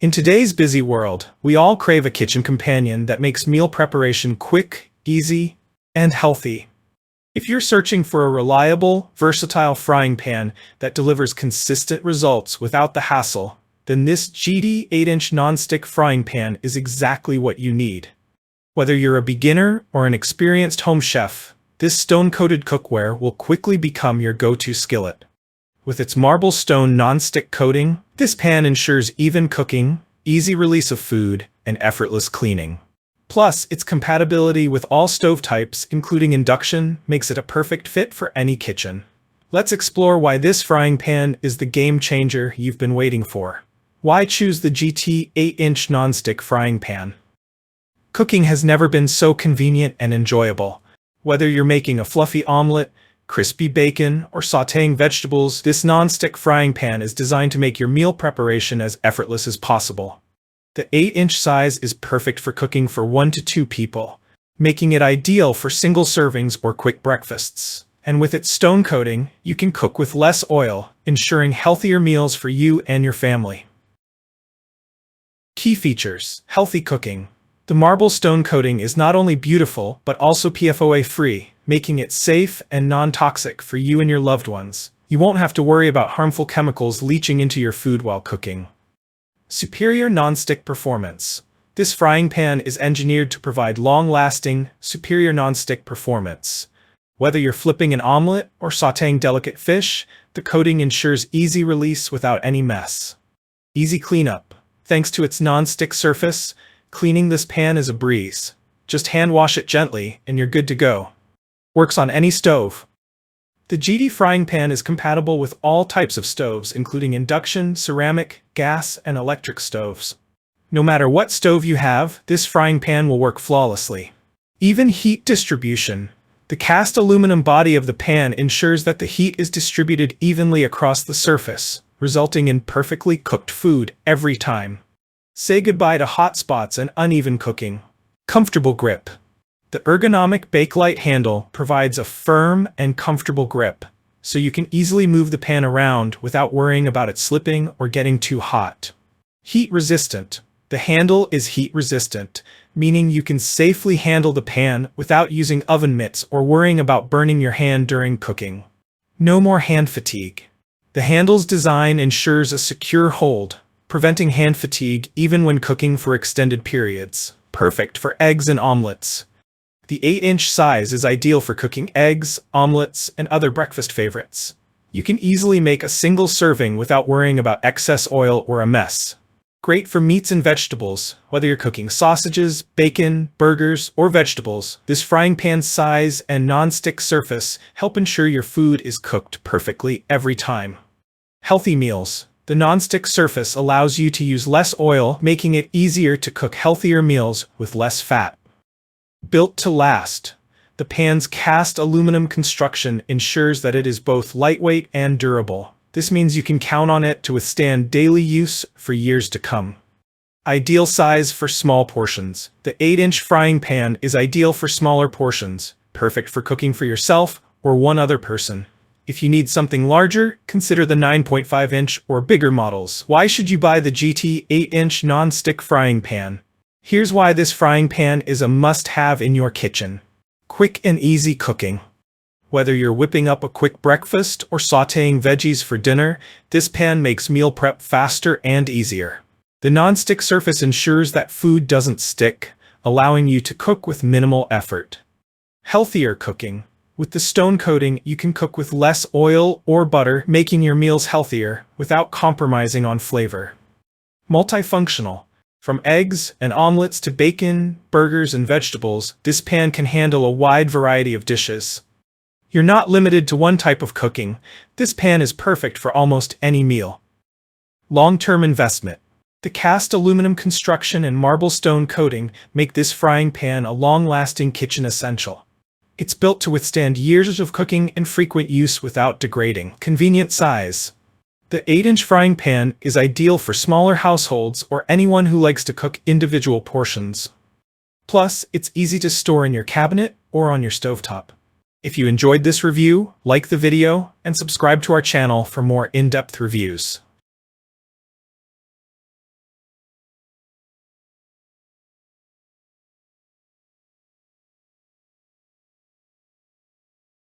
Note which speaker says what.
Speaker 1: In today's busy world, we all crave a kitchen companion that makes meal preparation quick, easy, and healthy. If you're searching for a reliable, versatile frying pan that delivers consistent results without the hassle, then this Jeetee 8-inch nonstick frying pan is exactly what you need. Whether you're a beginner or an experienced home chef, this stone-coated cookware will quickly become your go-to skillet. With its marble stone non-stick coating, this pan ensures even cooking, easy release of food, and effortless cleaning. Plus, its compatibility with all stove types, including induction, makes it a perfect fit for any kitchen. Let's explore why this frying pan is the game changer you've been waiting for. Why choose the Jeetee 8-inch nonstick frying pan? Cooking has never been so convenient and enjoyable. Whether you're making a fluffy omelette, crispy bacon, or sautéing vegetables, this non-stick frying pan is designed to make your meal preparation as effortless as possible. The 8-inch size is perfect for cooking for 1 to 2 people, making it ideal for single servings or quick breakfasts. And with its stone coating, you can cook with less oil, ensuring healthier meals for you and your family. Key features: healthy cooking. The marble stone coating is not only beautiful but also PFOA-free, making it safe and non-toxic for you and your loved ones. You won't have to worry about harmful chemicals leaching into your food while cooking. Superior non-stick performance. This frying pan is engineered to provide long-lasting, superior non-stick performance. Whether you're flipping an omelette or sautéing delicate fish, the coating ensures easy release without any mess. Easy cleanup. Thanks to its non-stick surface, cleaning this pan is a breeze. Just hand wash it gently and you're good to go. Works on any stove. The Jeetee frying pan is compatible with all types of stoves, including induction, ceramic, gas, and electric stoves. No matter what stove you have, this frying pan will work flawlessly. Even heat distribution. The cast aluminum body of the pan ensures that the heat is distributed evenly across the surface, resulting in perfectly cooked food every time. Say goodbye to hot spots and uneven cooking. Comfortable grip. The ergonomic Bakelite handle provides a firm and comfortable grip, so you can easily move the pan around without worrying about it slipping or getting too hot. Heat resistant. The handle is heat resistant, meaning you can safely handle the pan without using oven mitts or worrying about burning your hand during cooking. No more hand fatigue. The handle's design ensures a secure hold, preventing hand fatigue even when cooking for extended periods. Perfect for eggs and omelets. The 8-inch size is ideal for cooking eggs, omelets, and other breakfast favorites. You can easily make a single serving without worrying about excess oil or a mess. Great for meats and vegetables. Whether you're cooking sausages, bacon, burgers, or vegetables, this frying pan's size and non-stick surface help ensure your food is cooked perfectly every time. Healthy meals. The non-stick surface allows you to use less oil, making it easier to cook healthier meals with less fat. Built to last. The pan's cast aluminum construction ensures that it is both lightweight and durable. This means you can count on it to withstand daily use for years to come. Ideal size for small portions. The 8-inch frying pan is ideal for smaller portions, perfect for cooking for yourself or one other person. If you need something larger, consider the 9.5-inch or bigger models. Why should you buy the Jeetee 8-inch non-stick frying pan? Here's why this frying pan is a must-have in your kitchen. Quick and easy cooking. Whether you're whipping up a quick breakfast or sautéing veggies for dinner, this pan makes meal prep faster and easier. The non-stick surface ensures that food doesn't stick, allowing you to cook with minimal effort. Healthier cooking. With the stone coating, you can cook with less oil or butter, making your meals healthier without compromising on flavor. Multifunctional. From eggs and omelets to bacon, burgers, and vegetables, this pan can handle a wide variety of dishes. You're not limited to one type of cooking. This pan is perfect for almost any meal. Long-term investment. The cast aluminum construction and marble stone coating make this frying pan a long-lasting kitchen essential. It's built to withstand years of cooking and frequent use without degrading. Convenient size. The 8-inch frying pan is ideal for smaller households or anyone who likes to cook individual portions. Plus, it's easy to store in your cabinet or on your stovetop. If you enjoyed this review, like the video and subscribe to our channel for more in-depth reviews.